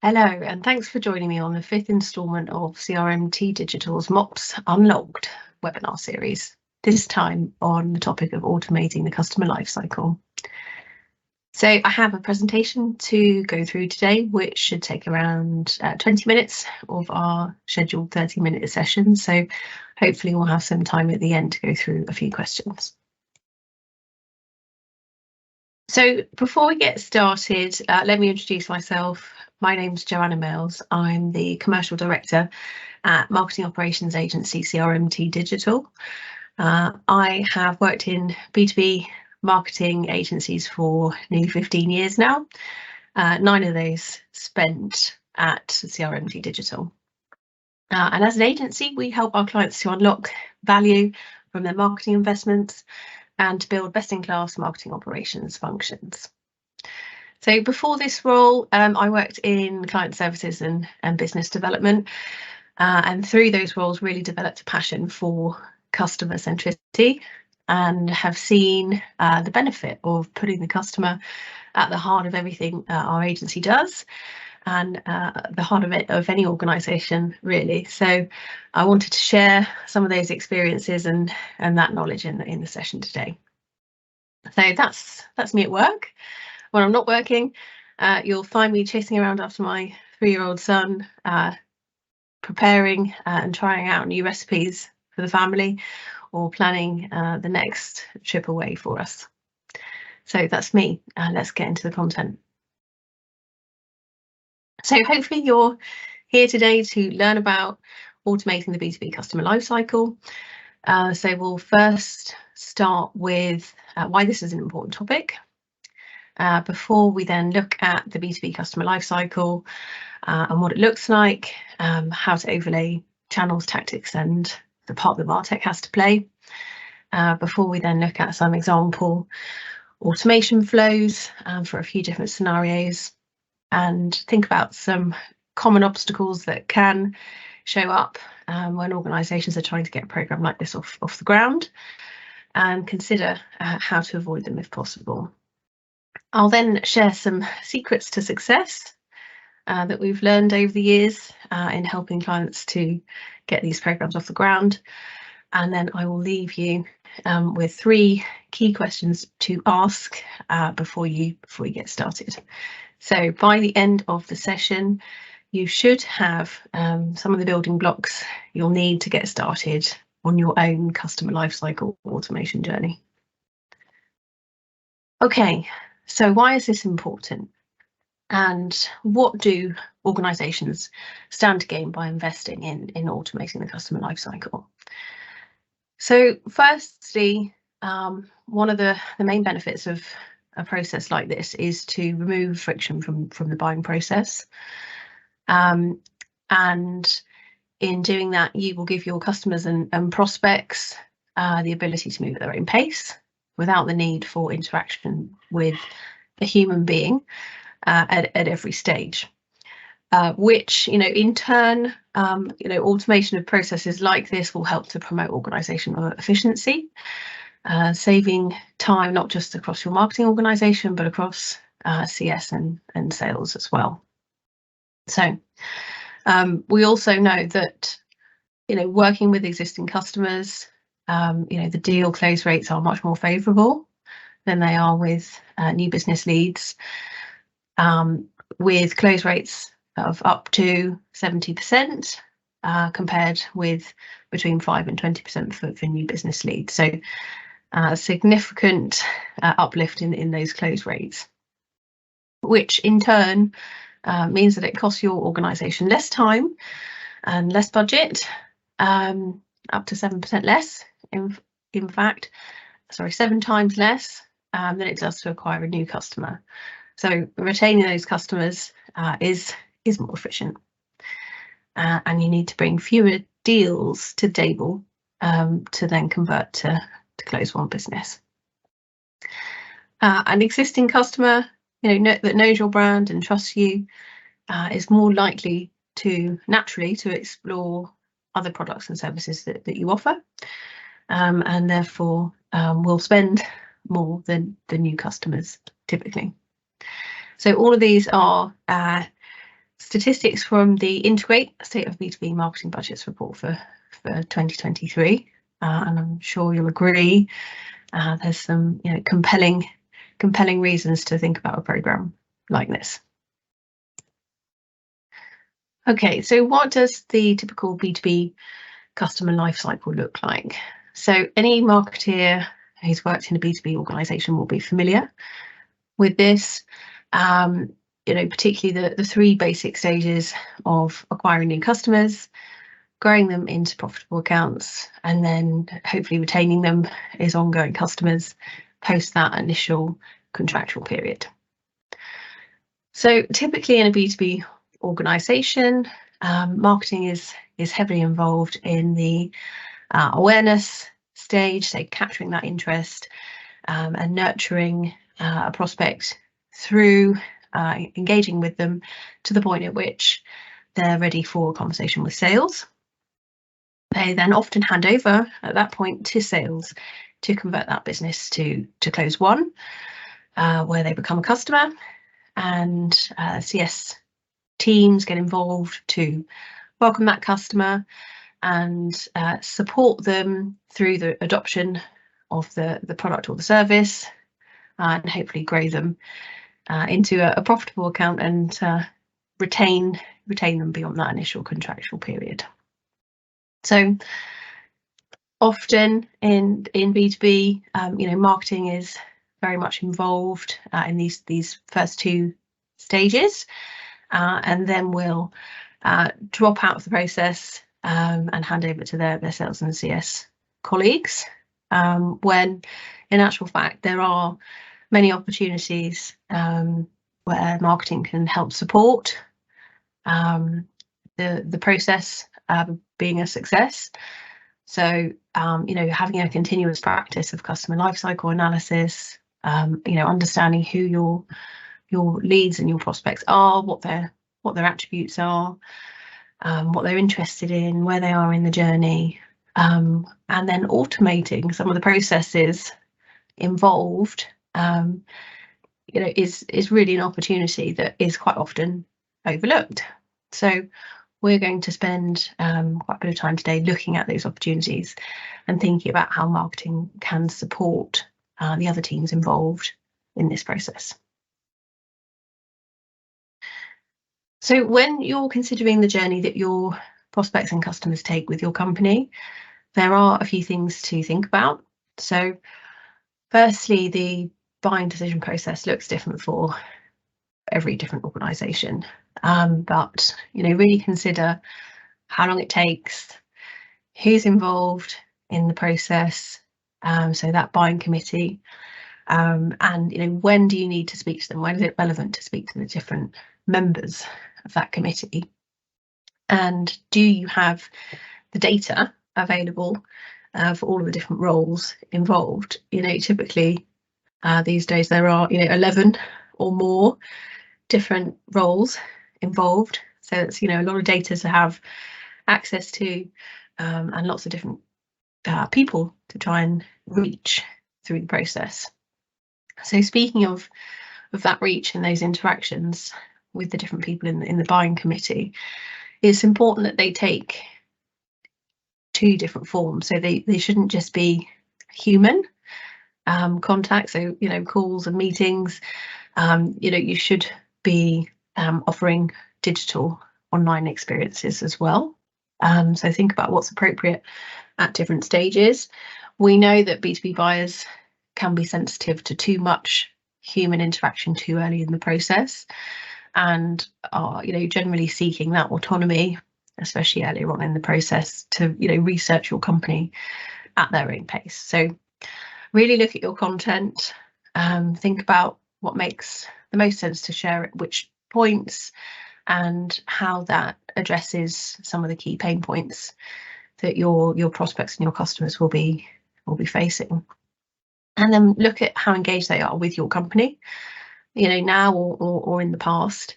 Hello, and thanks for joining me on the fifth instalment of CRMT Digital's MOps Unlocked webinar series, this time on the topic of automating the customer lifecycle. So I have a presentation to go through today, which should take around 20 minutes of our scheduled 30-minute session. So hopefully we'll have some time at the end to go through a few questions. So before we get started, let me introduce myself. My name's Joanna Mills. I'm the Commercial Director at marketing operations agency CRMT Digital. I have worked in B2B marketing agencies for nearly 15 years now, 9 of those spent at CRMT Digital. And as an agency, we help our clients to unlock value from their marketing investments and to build best-in-class marketing operations functions. So before this role, I worked in client services and business development, and through those roles really developed a passion for customer centricity and have seen the benefit of putting the customer at the heart of everything our agency does, and the heart of it of any organisation really. So I wanted to share some of those experiences and that knowledge in the session today. So that's me at work. When I'm not working, you'll find me chasing around after my 3-year-old son, preparing and trying out new recipes for the family, or planning the next trip away for us. So that's me. Let's get into the content. So hopefully you're here today to learn about automating the B2B customer lifecycle. So we'll first start with why this is an important topic. Before we then look at the B2B customer lifecycle and what it looks like, how to overlay channels, tactics, and the part that MarTech has to play. Before we then look at some example automation flows for a few different scenarios, and think about some common obstacles that can show up when organisations are trying to get a programme like this off the ground, and consider how to avoid them if possible. I'll then share some secrets to success that we've learned over the years in helping clients to get these programs off the ground. And then I will leave you with 3 key questions to ask before you get started. So by the end of the session, you should have some of the building blocks you'll need to get started on your own customer lifecycle automation journey. Okay. So why is this important? And what do organisations stand to gain by investing in automating the customer lifecycle? So firstly, one of the main benefits of a process like this is to remove friction from the buying process. And in doing that, you will give your customers and prospects the ability to move at their own pace, without the need for interaction with a human being at every stage, which, in turn, automation of processes like this will help to promote organisational efficiency, saving time not just across your marketing organisation, but across CS and sales as well. So we also know that, working with existing customers, the deal close rates are much more favourable than they are with new business leads, with close rates of up to 70% compared with between 5 and 20% for new business leads. So a significant uplift in those close rates, which in turn means that it costs your organisation less time and less budget, up to 7% less. In fact, 7 times less than it does to acquire a new customer. So retaining those customers is more efficient, and you need to bring fewer deals to the table to then convert to close one business. An existing customer, that knows your brand and trusts you, is more likely to naturally explore other products and services that you offer, and therefore will spend more than the new customers typically. So all of these are statistics from the Integrate State of B2B Marketing Budgets report for 2023, and I'm sure you'll agree there's some compelling reasons to think about a programme like this. Okay, so what does the typical B2B customer lifecycle look like? So any marketeer who's worked in a B2B organisation will be familiar with this. Particularly the three basic stages of acquiring new customers, growing them into profitable accounts, and then hopefully retaining them as ongoing customers post that initial contractual period. So typically in a B2B organisation, marketing is heavily involved in the awareness stage, so capturing that interest and nurturing a prospect through engaging with them to the point at which they're ready for a conversation with sales. They then often hand over at that point to sales to convert that business to close one, where they become a customer, and CS teams get involved to welcome that customer and support them through the adoption of the product or the service, and hopefully grow them into a profitable account and retain them beyond that initial contractual period. So often in B2B, marketing is very much involved in these first two stages, and then will drop out of the process and hand over to their sales and CS colleagues, when in actual fact there are many opportunities where marketing can help support the process being a success. So having a continuous practice of customer lifecycle analysis, understanding who your leads and your prospects are, what their attributes are, what they're interested in, where they are in the journey, and then automating some of the processes involved is really an opportunity that is quite often overlooked. So we're going to spend quite a bit of time today looking at those opportunities and thinking about how marketing can support the other teams involved in this process. So when you're considering the journey that your prospects and customers take with your company, there are a few things to think about. So firstly, the buying decision process looks different for every different organisation, but really consider how long it takes, who's involved in the process, so that buying committee, and when do you need to speak to them, when is it relevant to speak to the different members of that committee, and do you have the data available for all of the different roles involved. Typically these days there are 11 or more different roles involved, so it's a lot of data to have access to, and lots of different people to try and reach through the process. So speaking of that reach and those interactions with the different people in the buying committee, it's important that they take two different forms. So they shouldn't just be human contact, so calls and meetings. You should be offering digital online experiences as well. So think about what's appropriate at different stages. We know that B2B buyers can be sensitive to too much human interaction too early in the process, and are generally seeking that autonomy, especially earlier on in the process, to research your company at their own pace. So really look at your content, think about what makes the most sense to share at which points, and how that addresses some of the key pain points that your prospects and your customers will be facing. And then look at how engaged they are with your company, now or in the past,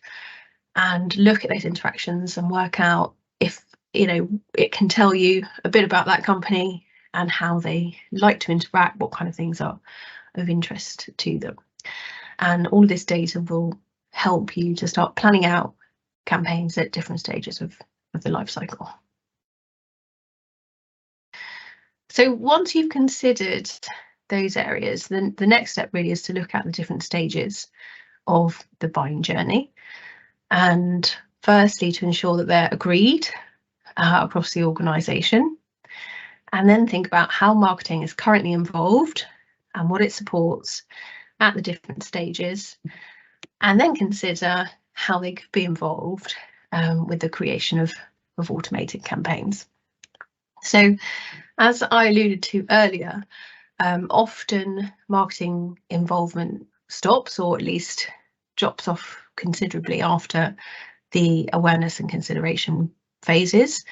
and look at those interactions and work out if it can tell you a bit about that company and how they like to interact, what kind of things are of interest to them. And all of this data will help you to start planning out campaigns at different stages of the life cycle. So once you've considered those areas, then the next step really is to look at the different stages of the buying journey, and firstly to ensure that they're agreed across the organisation, and then think about how marketing is currently involved and what it supports at the different stages, and then consider how they could be involved with the creation of automated campaigns. So as I alluded to earlier, often marketing involvement stops, or at least drops off considerably after the awareness and consideration phases,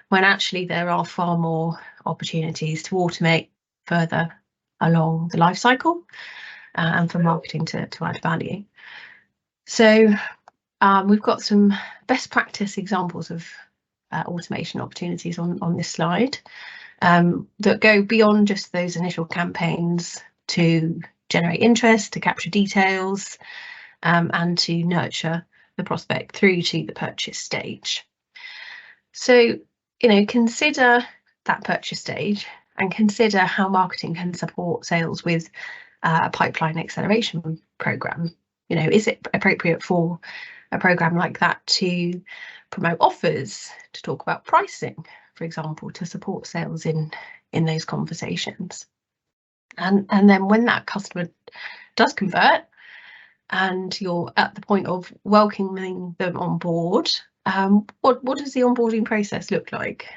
when actually there are far more opportunities to automate further along the life cycle and for marketing to add value. So we've got some best practice examples of automation opportunities on this slide that go beyond just those initial campaigns to generate interest, to capture details, and to nurture the prospect through to the purchase stage. So, consider that purchase stage and consider how marketing can support sales with a pipeline acceleration program. Is it appropriate for a program like that to promote offers, to talk about pricing, for example, to support sales in those conversations? And then when that customer does convert and you're at the point of welcoming them on board, what does the onboarding process look like?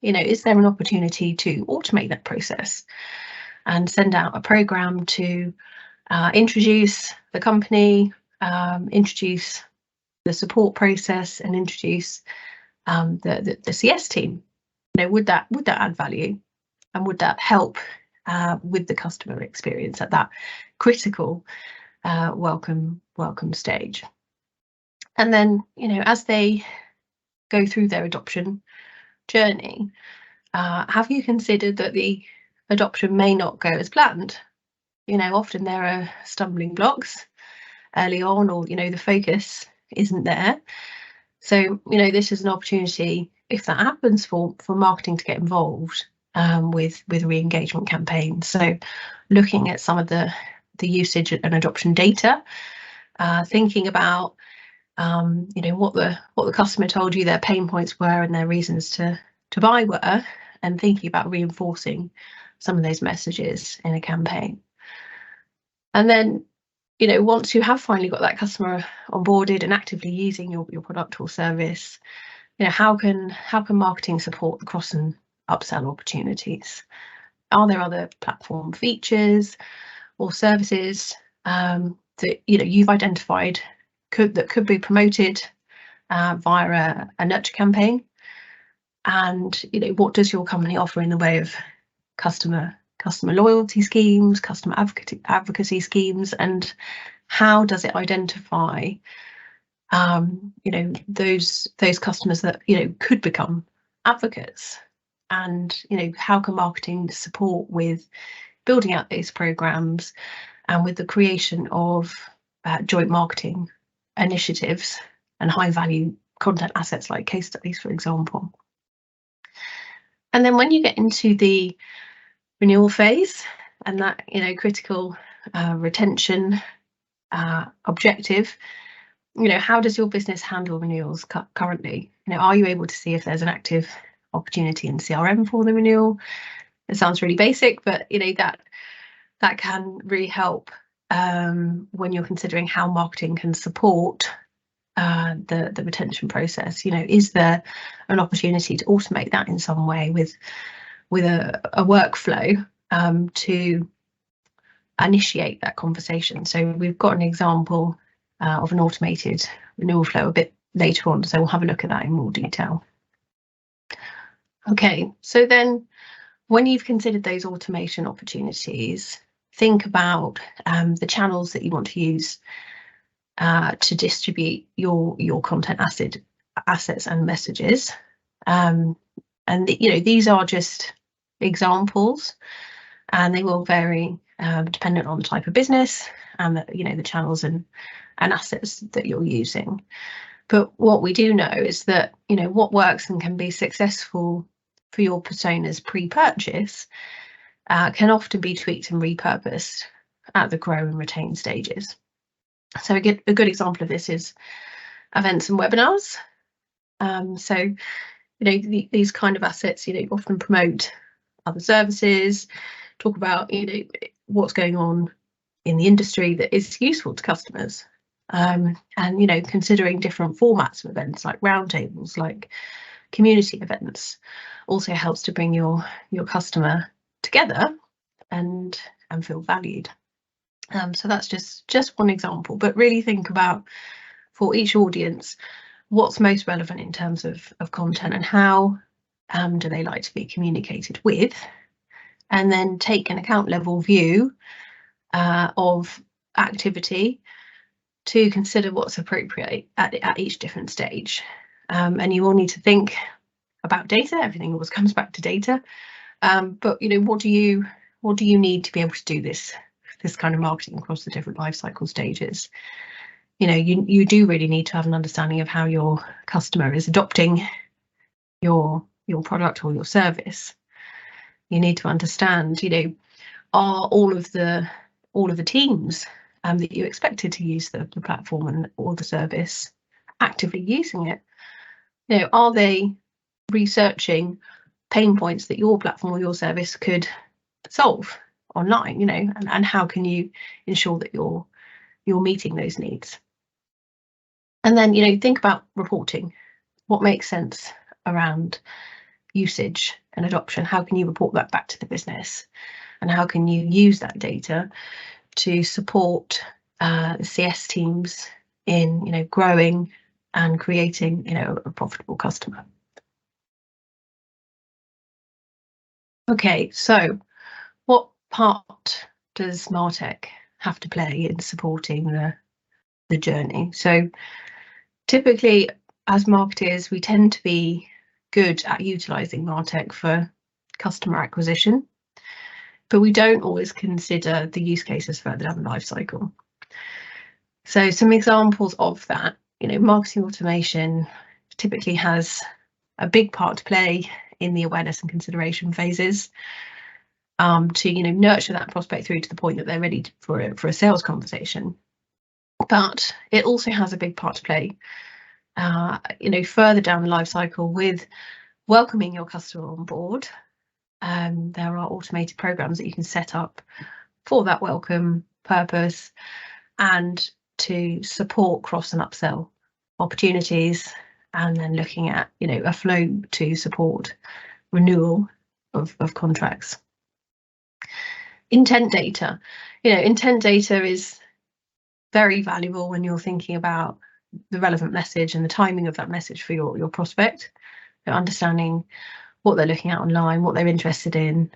Is there an opportunity to automate that process and send out a program to introduce the company, introduce the support process, and introduce the CS team? Would that add value, and would that help with the customer experience at that critical welcome stage? And then, as they go through their adoption journey, have you considered that the adoption may not go as planned? Often there are stumbling blocks early on, or the focus isn't there. So this is an opportunity, if that happens, for marketing to get involved with re-engagement campaigns. So looking at some of the usage and adoption data, thinking about what the customer told you their pain points were and their reasons to buy were, and thinking about reinforcing some of those messages in a campaign. And then once you have finally got that customer onboarded and actively using your product or service, how can marketing support the cross and upsell opportunities? Are there other platform features or services that you've identified that could be promoted via a nurture campaign? And what does your company offer in the way of customer loyalty schemes, customer advocacy schemes, and how does it identify those customers that could become advocates? And how can marketing support with building out these programs and with the creation of joint marketing initiatives and high value content assets like case studies, for example? And then when you get into the renewal phase and that critical retention objective, how does your business handle renewals currently? Are you able to see if there's an active opportunity in CRM for the renewal? It sounds really basic, but that can really help when you're considering how marketing can support the retention process. Is there an opportunity to automate that in some way with a workflow to initiate that conversation? So we've got an example of an automated renewal flow a bit later on, so we'll have a look at that in more detail. Okay, so then when you've considered those automation opportunities, think about the channels that you want to use to distribute your content assets and messages. And these are just examples, and they will vary dependent on the type of business and the channels and assets that you're using. But what we do know is that, what works and can be successful for your personas pre-purchase can often be tweaked and repurposed at the grow and retain stages. So a good example of this is events and webinars. So these kind of assets, often promote other services, talk about what's going on in the industry that is useful to customers. And considering different formats of events like roundtables, like community events, also helps to bring your customer together and feel valued. So that's just one example, but really think about, for each audience, what's most relevant in terms of content, and how do they like to be communicated with, and then take an account level view of activity to consider what's appropriate at each different stage. And you will need to think about data. Everything always comes back to data. But what do you need to be able to do this kind of marketing across the different life cycle stages? You do really need to have an understanding of how your customer is adopting your product or your service. You need to understand, are all of the teams that you expected to use the platform or the service actively using it? Are they researching pain points that your platform or your service could solve online? And how can you ensure that you're meeting those needs? And then think about reporting. What makes sense around usage and adoption? How can you report that back to the business, and how can you use that data to support the CS teams in growing and creating a profitable customer? Okay, so what part does MarTech have to play in supporting the journey? So typically, as marketers, we tend to be good at utilising MarTech for customer acquisition, but we don't always consider the use cases further down the life cycle. So some examples of that, marketing automation typically has a big part to play in the awareness and consideration phases, to nurture that prospect through to the point that they're ready for a sales conversation. But it also has a big part to play further down the life cycle with welcoming your customer on board. There are automated programs that you can set up for that welcome purpose, and to support cross and upsell opportunities, and then looking at a flow to support renewal of contracts. Intent data. Intent data is very valuable when you're thinking about the relevant message and the timing of that message for your prospect. Understanding what they're looking at online, what they're interested in,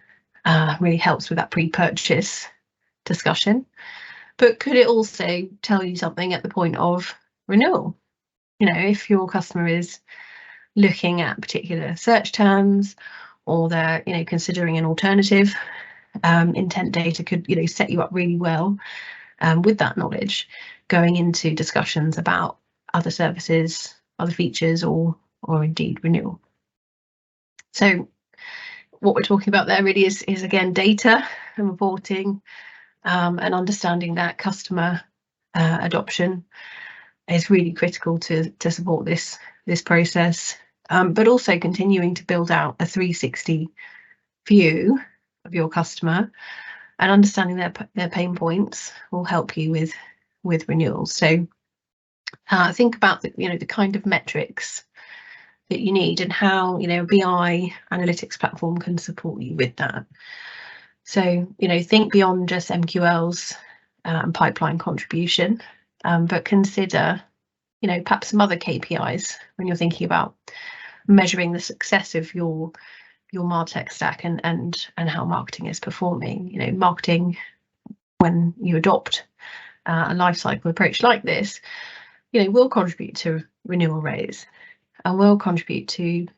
really helps with that pre-purchase discussion. But could it also tell you something at the point of renewal? If your customer is looking at particular search terms, or they're considering an alternative, intent data could set you up really well with that knowledge going into discussions about other services, other features, or indeed renewal. So what we're talking about there really is again data and reporting, and understanding that customer adoption is really critical to support this process, but also continuing to build out a 360 view of your customer, and understanding their pain points will help you with renewals. So think about the kind of metrics that you need, and how a BI analytics platform can support you with that. So think beyond just MQLs and pipeline contribution, but consider perhaps some other KPIs when you're thinking about measuring the success of your MarTech stack and how marketing is performing. Marketing, when you adopt a lifecycle approach like this, will contribute to renewal rates, and will contribute to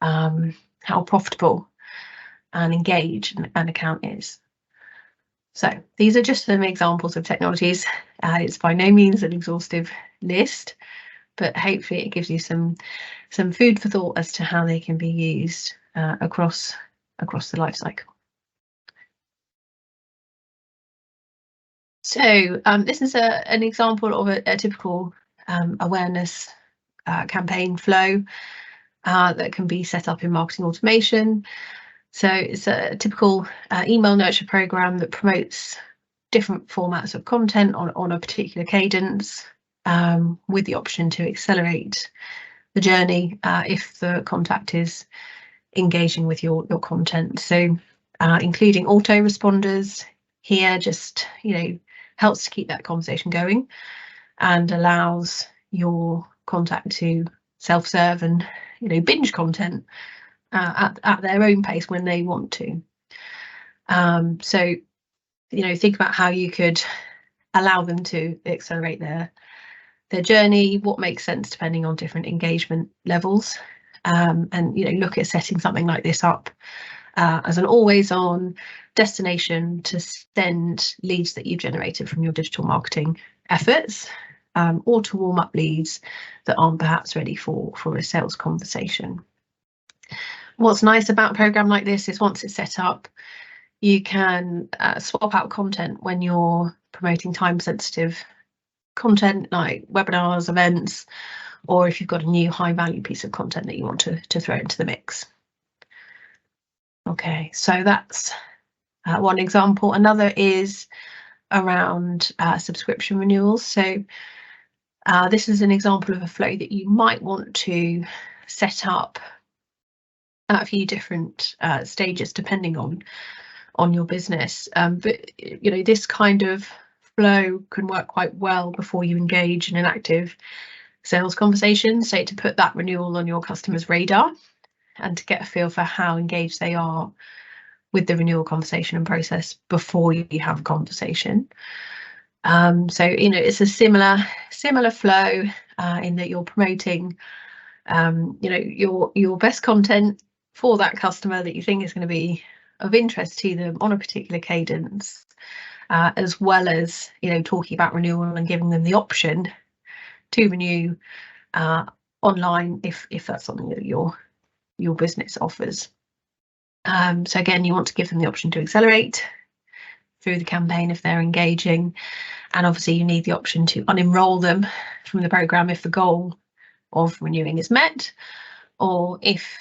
how profitable and engaged an account is. So these are just some examples of technologies. It's by no means an exhaustive list, but hopefully it gives you some food for thought as to how they can be used across the life cycle. So this is an example of a typical awareness campaign flow that can be set up in marketing automation. So it's a typical email nurture program that promotes different formats of content on a particular cadence, with the option to accelerate the journey if the contact is engaging with your content. So including autoresponders here just helps to keep that conversation going and allows your contact to self-serve and binge content at their own pace when they want to. So think about how you could allow them to accelerate their journey, what makes sense depending on different engagement levels, and look at setting something like this up as an always on destination to send leads that you've generated from your digital marketing efforts, or to warm up leads that aren't perhaps ready for a sales conversation. What's nice about a program like this is once it's set up, you can swap out content when you're promoting time sensitive content like webinars, events, or if you've got a new high value piece of content that you want to throw into the mix. Okay, so that's one example. Another is around subscription renewals. So this is an example of a flow that you might want to set up at a few different stages depending on your business. But this kind of flow can work quite well before you engage in an active sales conversation. So to put that renewal on your customer's radar and to get a feel for how engaged they are with the renewal conversation and process before you have a conversation. So it's a similar flow in that you're promoting your best content for that customer that you think is going to be of interest to them on a particular cadence, as well as talking about renewal and giving them the option to renew online if that's something that your business offers. So again, you want to give them the option to accelerate through the campaign if they're engaging, and obviously you need the option to unenroll them from the program if the goal of renewing is met, or if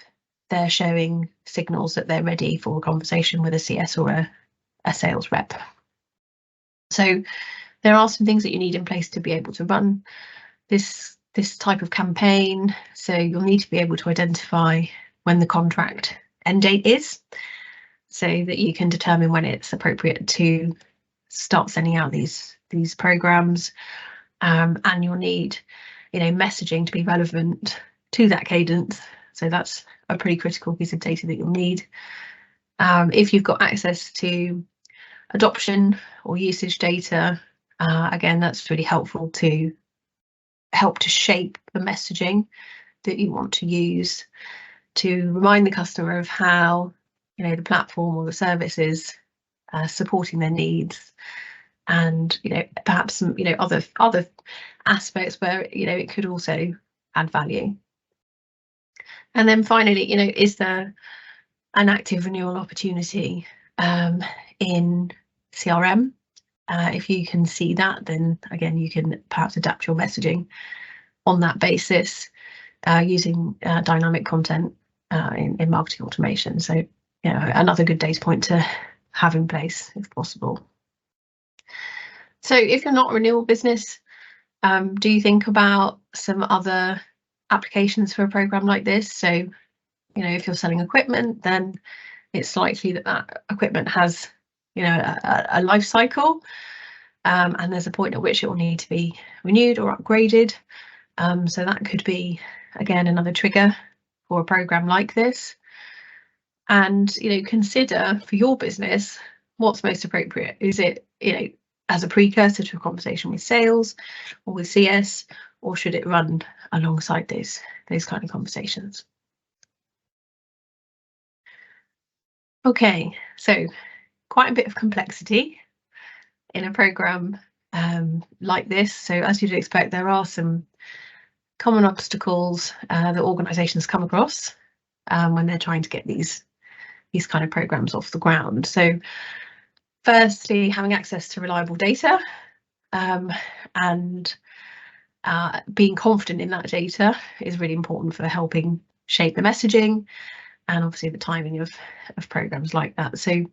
they're showing signals that they're ready for a conversation with a CS or a sales rep. So there are some things that you need in place to be able to run this type of campaign. So you'll need to be able to identify when the contract end date is, so that you can determine when it's appropriate to start sending out these programs, and you'll need messaging to be relevant to that cadence. So that's a pretty critical piece of data that you'll need. If you've got access to adoption or usage data, again, that's really helpful to help to shape the messaging that you want to use to remind the customer of how the platform or the service is supporting their needs, and perhaps some other aspects where it could also add value. And then finally, is there an active renewal opportunity in CRM? If you can see that, then again you can perhaps adapt your messaging on that basis using dynamic content in marketing automation. So another good data point to have in place if possible. So if you're not a renewal business, do you think about some other applications for a program like this? So if you're selling equipment, then it's likely that equipment has a life cycle, and there's a point at which it will need to be renewed or upgraded. So that could be again another trigger for a program like this. And consider for your business what's most appropriate. Is it as a precursor to a conversation with sales or with CS, or should it run alongside those kind of conversations? Okay, so quite a bit of complexity in a program like this. So as you'd expect, there are some common obstacles that organisations come across when they're trying to get these kind of programs off the ground. So firstly, having access to reliable data and being confident in that data is really important for helping shape the messaging and obviously the timing of programs like that. So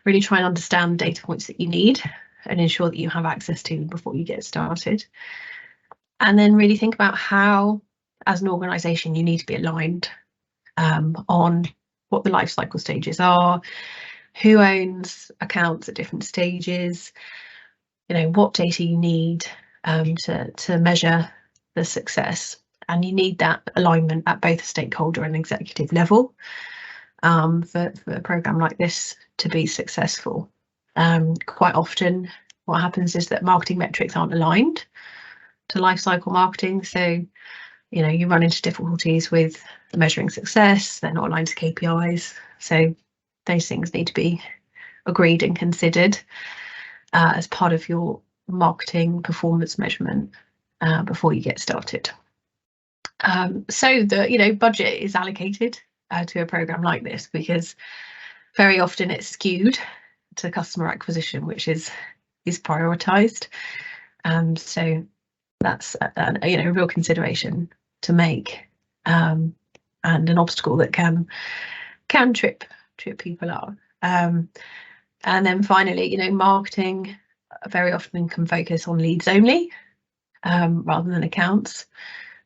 really try and understand data points that you need and ensure that you have access to them before you get started. And then really think about how, as an organisation, you need to be aligned on what the life cycle stages are, who owns accounts at different stages, what data you need to measure the success. And you need that alignment at both stakeholder and executive level for a programme like this to be successful. Quite often what happens is that marketing metrics aren't aligned to lifecycle marketing, so you run into difficulties with measuring success. They're not aligned to KPIs, so those things need to be agreed and considered as part of your marketing performance measurement before you get started. So the budget is allocated to a program like this, because very often it's skewed to customer acquisition, which is prioritized. So that's a real consideration to make, and an obstacle that can trip people up. And then finally, marketing very often can focus on leads only rather than accounts,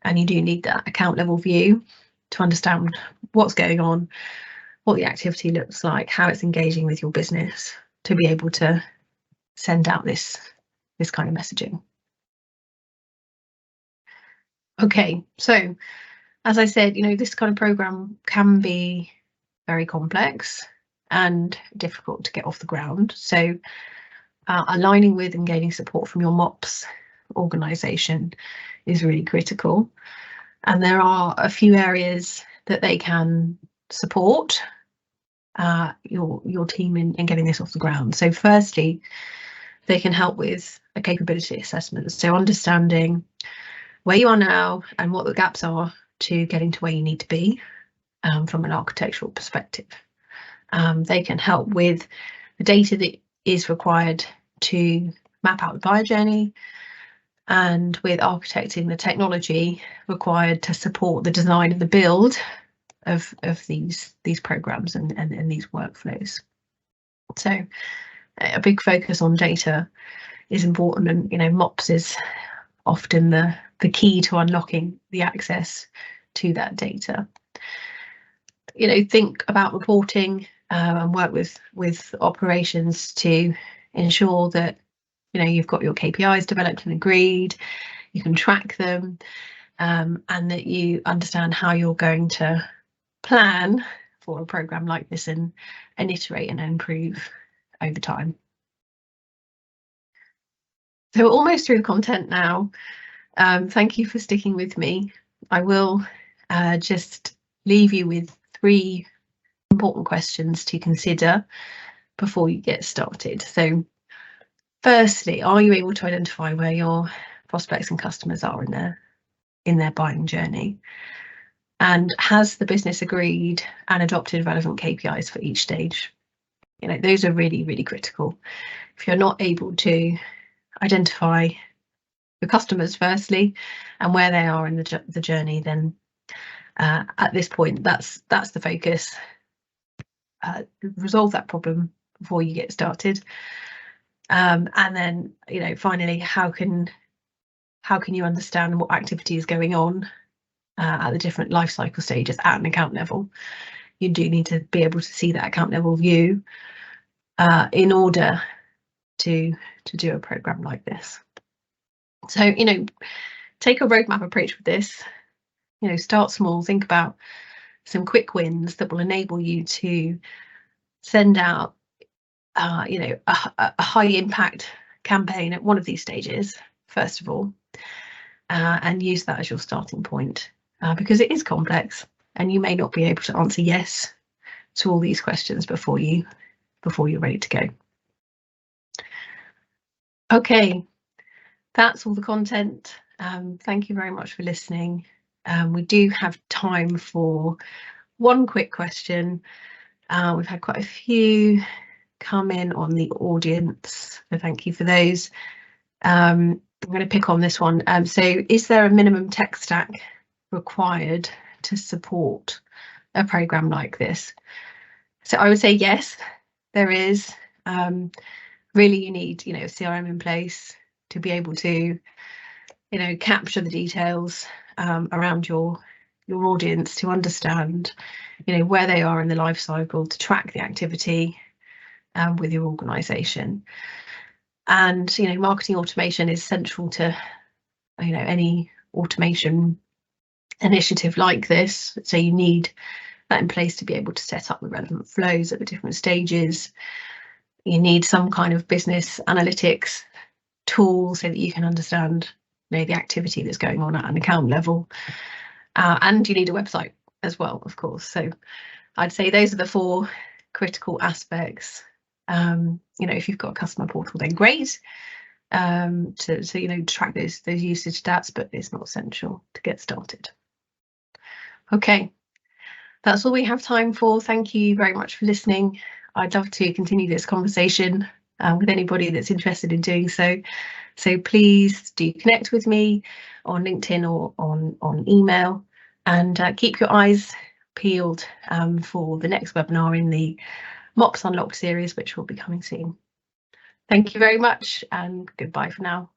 and you do need that account level view to understand what's going on, what the activity looks like, how it's engaging with your business, to be able to send out this kind of messaging. Okay, so as I said, this kind of program can be very complex and difficult to get off the ground. So aligning with and gaining support from your MOPS organisation is really critical. And there are a few areas that they can support your team in getting this off the ground. So firstly, they can help with a capability assessment. So understanding where you are now and what the gaps are to getting to where you need to be from an architectural perspective. They can help with the data that is required to map out the buyer journey, and with architecting the technology required to support the design of the build of these programs and these workflows. So a big focus on data is important, and MOPS is often the key to unlocking the access to that data. Think about reporting and work with operations to ensure that you've got your KPIs developed and agreed, you can track them, and that you understand how you're going to plan for a program like this and iterate and improve over time. So we're almost through the content now. Thank you for sticking with me. I will just leave you with 3 important questions to consider before you get started. So firstly, are you able to identify where your prospects and customers are in their buying journey? And has the business agreed and adopted relevant KPIs for each stage? Those are really, really critical. If you're not able to identify your customers firstly and where they are in the journey, then at this point, that's the focus. Resolve that problem before you get started. And then, finally, how can you understand what activity is going on at the different life cycle stages at an account level? You do need to be able to see that account level view in order to do a program like this. So, take a roadmap approach with this. Start small, think about some quick wins that will enable you to send out a high impact campaign at one of these stages, first of all, and use that as your starting point, because it is complex and you may not be able to answer yes to all these questions before you're ready to go. Okay, that's all the content Thank you very much for listening. We do have time for one quick question. We've had quite a few come in on the audience, so thank you for those. I'm going to pick on this one. So is there a minimum tech stack required to support a program like this? So I would say yes, there is. Really, you need, a CRM in place to be able to, capture the details around your audience, to understand, where they are in the life cycle, to track the activity with your organisation. And marketing automation is central to any automation initiative like this. So you need that in place to be able to set up the relevant flows at the different stages. You need some kind of business analytics tool so that you can understand the activity that's going on at an account level. And you need a website as well, of course. So I'd say those are the 4 critical aspects. If you've got a customer portal, then great, to track those usage stats, but it's not essential to get started. Okay, that's all we have time for. Thank you very much for listening. I'd love to continue this conversation with anybody that's interested in doing so. So please do connect with me on LinkedIn or on email, and keep your eyes peeled for the next webinar in the MOPS Unlocked series, which will be coming soon. Thank you very much, and goodbye for now.